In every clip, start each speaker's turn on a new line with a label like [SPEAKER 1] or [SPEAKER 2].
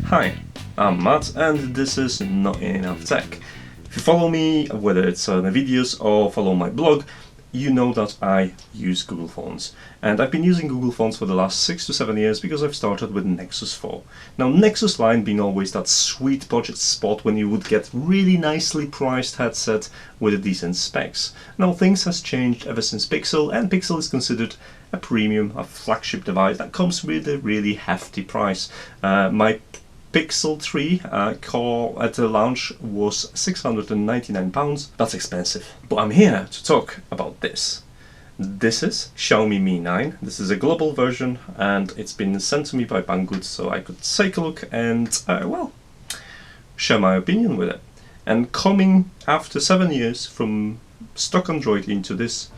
[SPEAKER 1] Hi, I'm Matt and this is NotEnoughTECH. If you follow me, whether it's on the videos or follow my blog, you know that I use Google phones. And I've been using Google phones for the last 6 to 7 years because I've started with Nexus 4. Now Nexus line being always that sweet budget spot when you would get really nicely priced headset with decent specs. Now things has changed ever since Pixel, and Pixel is considered a premium, a flagship device that comes with a really hefty price. My Pixel 3 core at the launch was £699. That's expensive. But I'm here to talk about this. This is Xiaomi Mi 9. This is a global version and it's been sent to me by Banggood so I could take a look and, well, share my opinion with it. And coming after 7 years from stock Android into this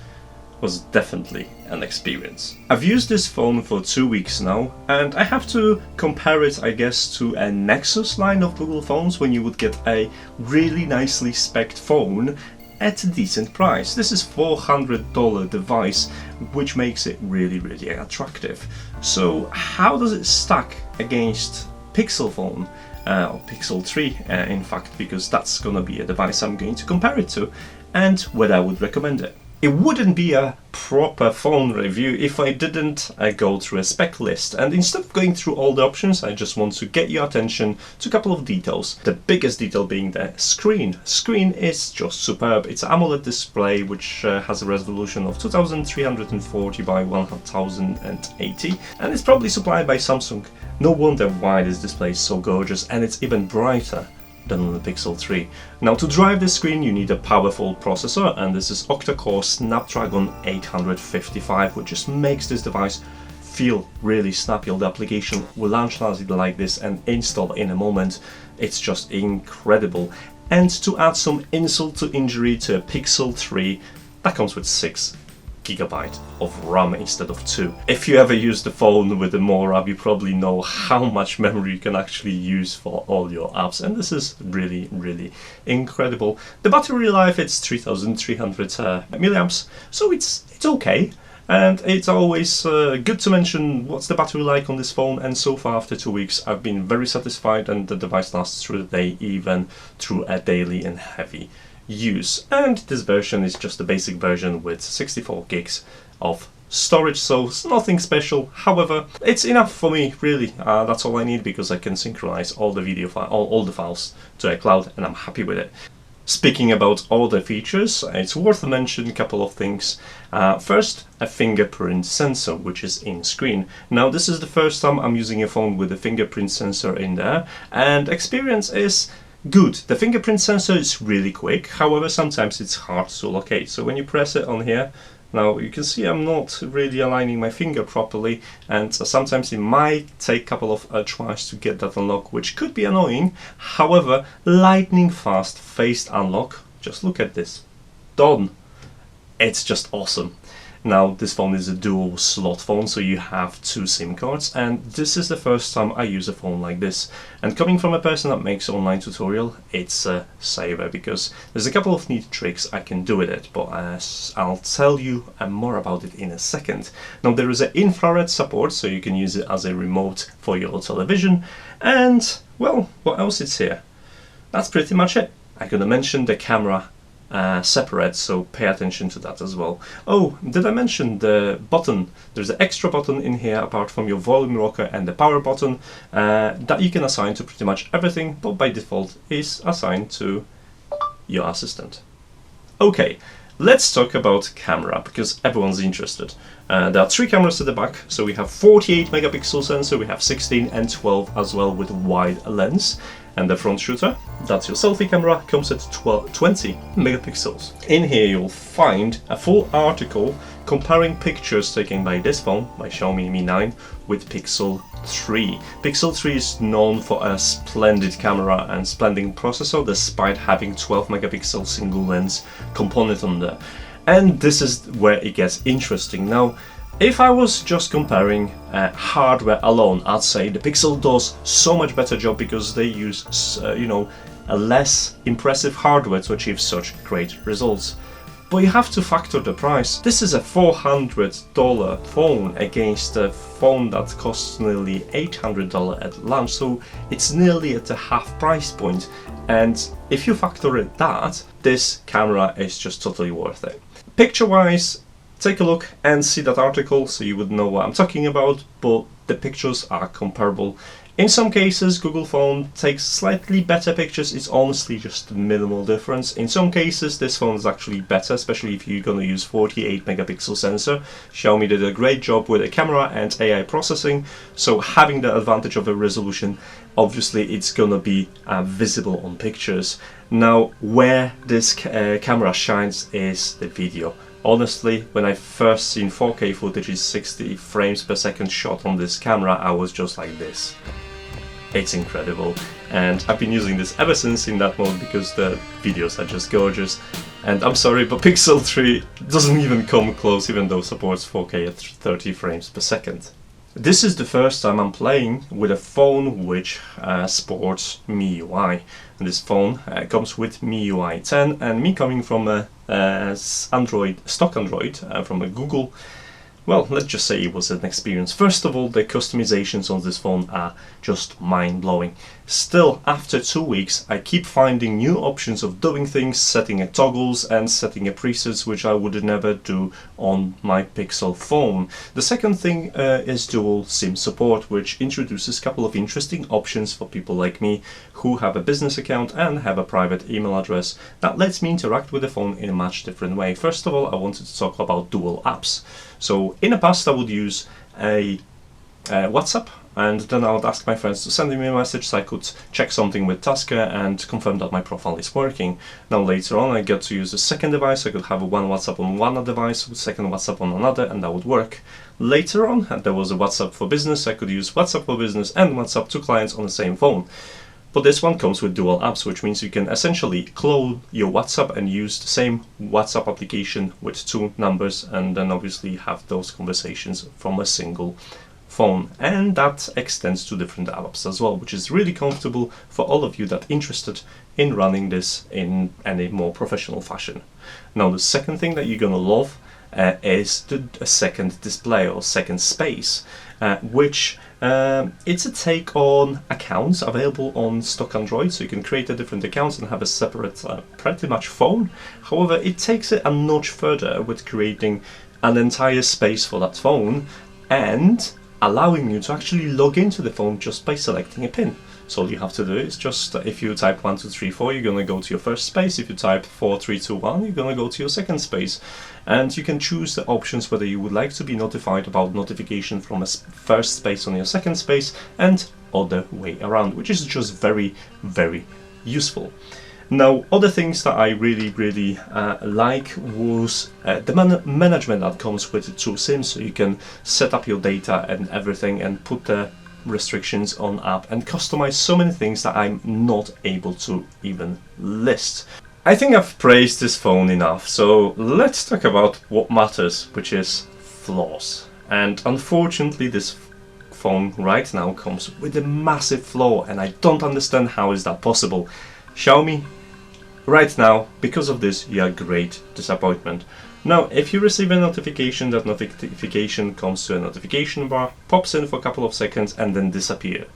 [SPEAKER 1] was definitely an experience. I've used this phone for 2 weeks now and I have to compare it, I guess, to a Nexus line of Google phones when you would get a really nicely spec'd phone at a decent price. This is $400 device, which makes it really attractive. So how does it stack against Pixel phone? Or Pixel 3 in fact, because that's gonna be a device I'm going to compare it to and whether I would recommend it. It wouldn't be a proper phone review if I didn't go through a spec list, and instead of going through all the options, I just want to get your attention to a couple of details. The biggest detail being the screen. Screen is just superb. It's an AMOLED display which has a resolution of 2340 by 1080 and it's probably supplied by Samsung. No wonder why this display is so gorgeous, and it's even brighter than on the Pixel 3. Now to drive this screen you need a powerful processor, and this is octa-core Snapdragon 855, which just makes this device feel really snappy. The application will launch like this and install in a moment. It's just incredible. And to add some insult to injury to a Pixel 3 that comes with 6GB of RAM instead of 2. If you ever use the phone with the more RAM, you probably know how much memory you can actually use for all your apps, and this is really incredible. The battery life, it's 3300 milliamps, so it's okay. And it's always good to mention what's the battery like on this phone, and so far after 2 weeks I've been very satisfied and the device lasts through the day, even through a daily and heavy use. And this version is just a basic version with 64 gigs of storage, so it's nothing special. However, it's enough for me, really. That's all I need because I can synchronize all the video all the files to a cloud, and I'm happy with it. Speaking about all the features, it's worth mentioning a couple of things. First, a fingerprint sensor, which is in screen. Now, this is the first time I'm using a phone with a fingerprint sensor in there, and experience is good. The fingerprint sensor is really quick, however sometimes it's hard to locate. So when you press it on here, now you can see I'm not really aligning my finger properly, and sometimes it might take a couple of tries to get that unlock, which could be annoying. However, lightning fast phased unlock, just look at this, done. It's just awesome. Now this phone is a dual slot phone, so you have 2 SIM cards, and this is the first time I use a phone like this. And coming from a person that makes online tutorial, it's a saver because there's a couple of neat tricks I can do with it, but I'll tell you more about it in a second. Now there is an infrared support, so you can use it as a remote for your television, and well, what else is here? That's pretty much it. I'm gonna mention the camera separate, so pay attention to that as well. Oh, did I mention the button? There's an extra button in here apart from your volume rocker and the power button that you can assign to pretty much everything, but by default is assigned to your assistant. Okay, let's talk about camera because everyone's interested. There are 3 cameras at the back, so we have 48 megapixel sensor, we have 16 and 12 as well with wide lens. And the front shooter, that's your selfie camera, comes at 20 megapixels. In here you'll find a full article comparing pictures taken by this phone, my Xiaomi Mi 9, with Pixel 3. Pixel 3 is known for a splendid camera and splendid processor, despite having 12 megapixel single lens component on there. And this is where it gets interesting. Now, if I was just comparing hardware alone, I'd say the Pixel does so much better job because they use, a less impressive hardware to achieve such great results. But you have to factor the price. This is a $400 phone against a phone that costs nearly $800 at launch, so it's nearly at a half price point. And if you factor in that, this camera is just totally worth it. Picture-wise, take a look and see that article so you would know what I'm talking about, but the pictures are comparable. In some cases, Google phone takes slightly better pictures. It's honestly just a minimal difference. In some cases, this phone is actually better, especially if you're going to use 48 megapixel sensor. Xiaomi did a great job with the camera and AI processing, so having the advantage of the resolution, obviously it's going to be visible on pictures. Now, where this camera shines is the video. Honestly, when I first seen 4K footage is 60 frames per second shot on this camera, I was just like this. It's incredible, and I've been using this ever since in that mode because the videos are just gorgeous. And I'm sorry, but Pixel 3 doesn't even come close, even though it supports 4K at 30 frames per second. This is the first time I'm playing with a phone which supports MIUI. And this phone comes with MIUI 10, and me coming from a stock Android from a Google, well, let's just say it was an experience. First of all, the customizations on this phone are just mind-blowing. Still, after 2 weeks, I keep finding new options of doing things, setting toggles and setting presets, which I would never do on my Pixel phone. The second thing is dual SIM support, which introduces a couple of interesting options for people like me who have a business account and have a private email address that lets me interact with the phone in a much different way. First of all, I wanted to talk about dual apps. So in the past, I would use a WhatsApp, and then I would ask my friends to send me a message so I could check something with Tasker and confirm that my profile is working. Now later on I get to use a second device. I could have one WhatsApp on one device, second WhatsApp on another, and that would work. Later on there was a WhatsApp for business. I could use WhatsApp for business and WhatsApp to clients on the same phone. But this one comes with dual apps, which means you can essentially clone your WhatsApp and use the same WhatsApp application with two numbers, and then obviously have those conversations from a single phone. And that extends to different apps as well, which is really comfortable for all of you that are interested in running this in any more professional fashion. Now, the second thing that you're gonna love is a second display or second space, which it's a take on accounts available on stock Android, so you can create a different accounts and have a separate pretty much phone. However, it takes it a notch further with creating an entire space for that phone and allowing you to actually log into the phone just by selecting a pin. So all you have to do is just, if you type 1234, you're gonna go to your first space. If you type 4321, you're gonna go to your second space. And you can choose the options whether you would like to be notified about notification from a first space on your second space and other way around, which is just very, very useful. Now, other things that I really like was the management that comes with the two SIMs, so you can set up your data and everything and put the restrictions on app and customize so many things that I'm not able to even list. I think I've praised this phone enough, so let's talk about what matters, which is flaws. And unfortunately, this phone right now comes with a massive flaw, and I don't understand how is that possible. Xiaomi, right now, because of this, you are great disappointment. Now, if you receive a notification, that notification comes to a notification bar, pops in for a couple of seconds, and then disappears.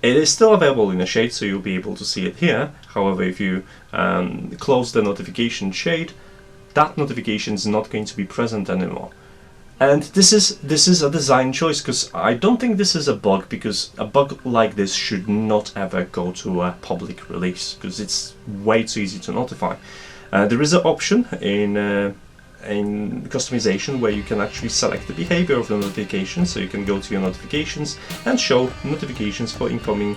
[SPEAKER 1] It is still available in a shade, so you'll be able to see it here. However, if you close the notification shade, that notification is not going to be present anymore. And this is a design choice, because I don't think this is a bug, because a bug like this should not ever go to a public release, because it's way too easy to notify. There is an option in customization where you can actually select the behavior of the notification, so you can go to your notifications and show notifications for incoming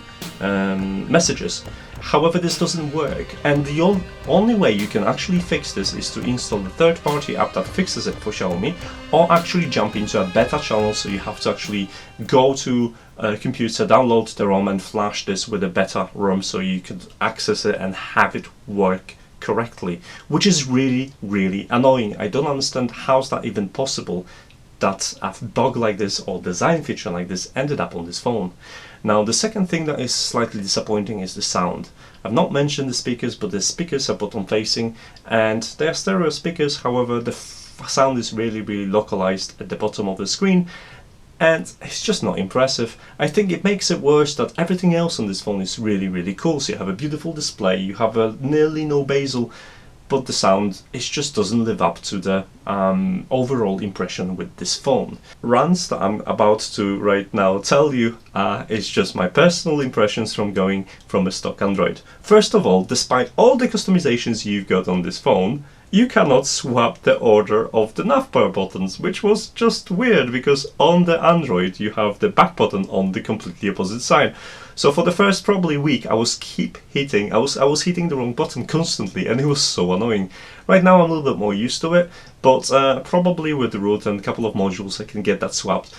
[SPEAKER 1] messages. However, this doesn't work, and the only way you can actually fix this is to install the third-party app that fixes it for Xiaomi, or actually jump into a beta channel, so you have to actually go to a computer, download the ROM and flash this with a beta ROM so you could access it and have it work correctly, which is really annoying. I don't understand how's that even possible that a bug like this or design feature like this ended up on this phone. Now the second thing that is slightly disappointing is the sound. I've not mentioned the speakers, but the speakers are bottom facing and they are stereo speakers. However, the sound is really localized at the bottom of the screen, and it's just not impressive. I think it makes it worse that everything else on this phone is really cool. So you have a beautiful display, you have a nearly no bezel, but the sound, it just doesn't live up to the overall impression with this phone. Rants that I'm about to right now tell you is just my personal impressions from going from a stock Android. First of all, despite all the customizations you've got on this phone, you cannot swap the order of the navbar buttons, which was just weird because on the Android you have the back button on the completely opposite side. So for the first probably week I was hitting the wrong button constantly, and it was so annoying. Right now I'm a little bit more used to it, but probably with the root and a couple of modules I can get that swapped.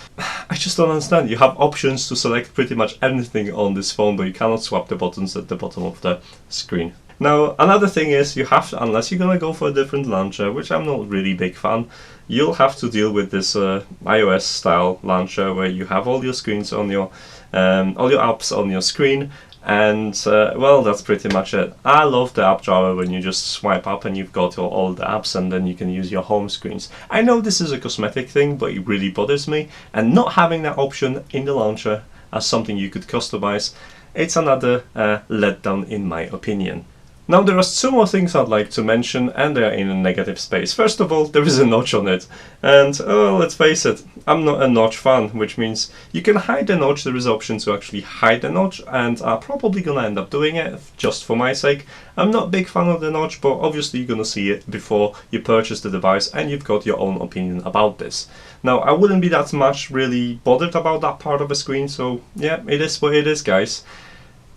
[SPEAKER 1] I just don't understand. You have options to select pretty much anything on this phone, but you cannot swap the buttons at the bottom of the screen. Now, another thing is you have to, unless you're gonna go for a different launcher, which I'm not really big fan, you'll have to deal with this iOS style launcher where you have all your screens on your, all your apps on your screen, and well, that's pretty much it. I love the app drawer when you just swipe up and you've got all the apps, and then you can use your home screens. I know this is a cosmetic thing, but it really bothers me, and not having that option in the launcher as something you could customize, it's another letdown in my opinion. Now there are two more things I'd like to mention, and they are in a negative space. First of all, there is a notch on it, and let's face it, I'm not a notch fan, which means you can hide the notch. There is an option to actually hide the notch, and I'm probably gonna end up doing it just for my sake. I'm not a big fan of the notch, but obviously you're gonna see it before you purchase the device, and you've got your own opinion about this. Now I wouldn't be that much really bothered about that part of the screen, so yeah, it is what it is, guys.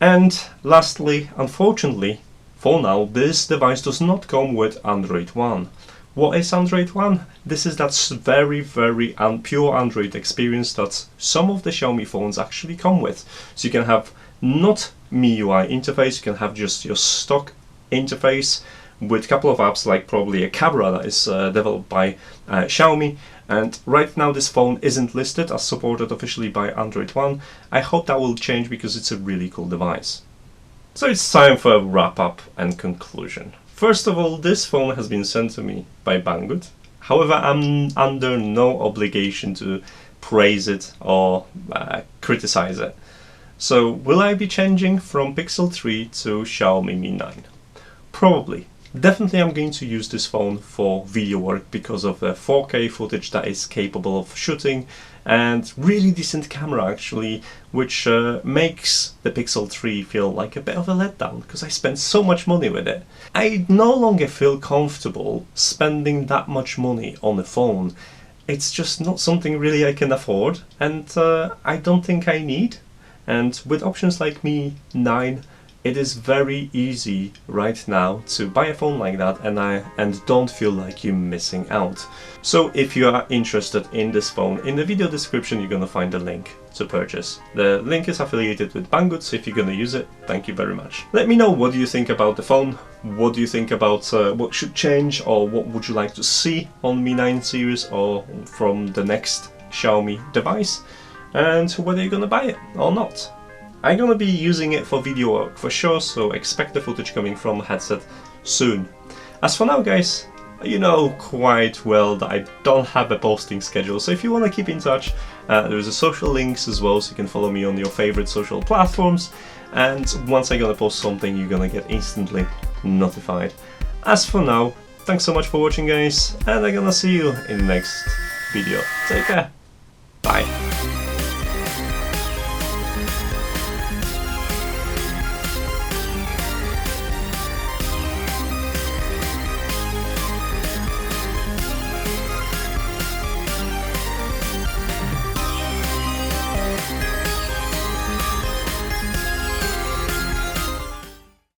[SPEAKER 1] And lastly, unfortunately, for now, this device does not come with Android One. What is Android One? This is that very pure Android experience that some of the Xiaomi phones actually come with. So you can have not MIUI interface, you can have just your stock interface with a couple of apps, like probably a camera that is developed by Xiaomi. And right now this phone isn't listed as supported officially by Android One. I hope that will change because it's a really cool device. So it's time for a wrap up and conclusion. First of all, this phone has been sent to me by Banggood. However, I'm under no obligation to praise it or criticize it. So will I be changing from Pixel 3 to Xiaomi Mi 9? Probably. Definitely I'm going to use this phone for video work because of the 4K footage that is capable of shooting, and really decent camera actually, which makes the Pixel 3 feel like a bit of a letdown because I spent so much money with it. I no longer feel comfortable spending that much money on a phone. It's just not something really I can afford, and I don't think I need. And with options like Mi 9, it is very easy right now to buy a phone like that and don't feel like you're missing out. So if you are interested in this phone, in the video description you're gonna find a link to purchase. The link is affiliated with Banggood, so if you're gonna use it, thank you very much. Let me know what do you think about the phone, what do you think about what should change, or what would you like to see on Mi 9 series or from the next Xiaomi device, and whether you're gonna buy it or not. I'm gonna be using it for video work for sure, so expect the footage coming from the headset soon. As for now, guys, you know quite well that I don't have a posting schedule, so if you want to keep in touch, there's a social links as well, so you can follow me on your favorite social platforms, and once I'm gonna post something, you're gonna get instantly notified. As for now, thanks so much for watching, guys, and I'm gonna see you in the next video. Take care. Bye.